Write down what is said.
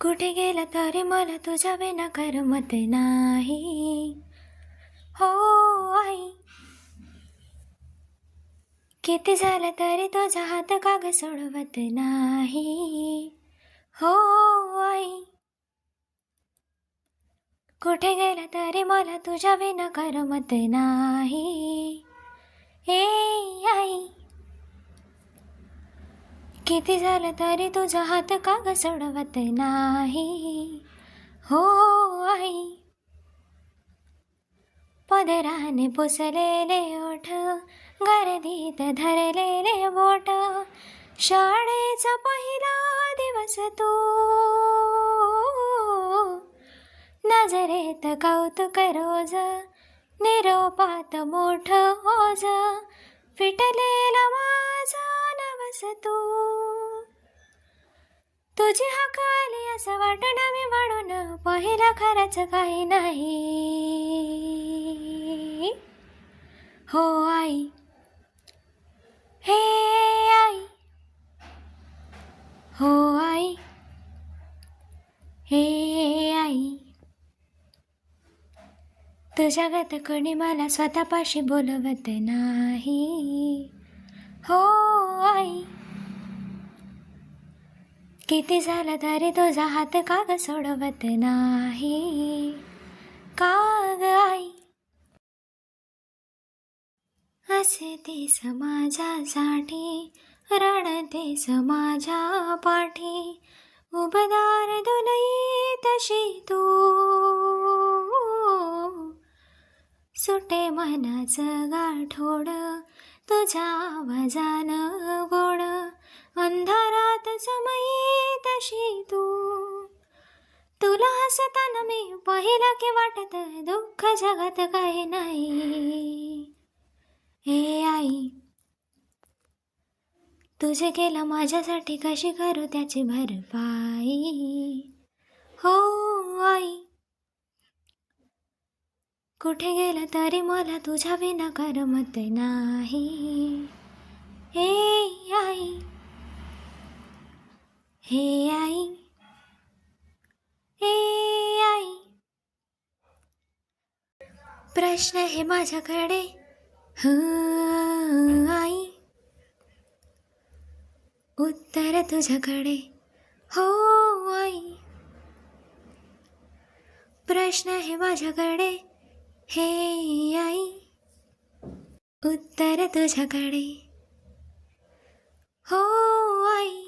कुठे गेला तरी मला तुझ्या विना करमत नाही. हो आई, किती झालं तरी तुझा हात का ग सोडवत नाही. हो आई, कुठे गेला तरी मला तुझ्या विना करमत नाही. ए आई, किती झालं तरी तुझा हात का ग सोडवत नाही. हो आई, पदराने पुसलेले ओठ, गर्दीत धरलेले बोट, शाळेचा पहिला दिवस तू, नजरेत कौतुक रोज, निरोपात मोठ ओझ, फिटलेला माझा नवस तू. तुझी हाक आली असं वाटणं मी म्हणून पहिला खरंच काही नाही. हो आई, हे आई, हो आई, हे आई, तुझ्या गत कोणी मला स्वतःपाशी बोलवत नाही. हो आई, किती झालं तरी तुझा हात का ग सोडवत नाही. का ग आई, हसतेस माझ्यासाठी, रडतेस माझ्या पाठी, उबदार दुलई तशी तू, सुटे मनाचं गाठोड तुझ्या आवाजानं गोड, अंधारात समयी तशी तू. तुला हसताना मी पाहिला की वाटत दुःख जगात काही नाही. हे आई, तुझे केलं माझ्यासाठी कशी करू त्याची भरपाई. हो आई, कुठे गेला तरी मला तुझ्या विना करमत नाही. हे आई, हे आई, हे आई, प्रश्न आहे माझ्याकडे. आई, उत्तर तुझ्याकडे. हो आई, प्रश्न आहे माझ्याकडे. हे आई, उत्तर तुझ्याकडे. हो आई.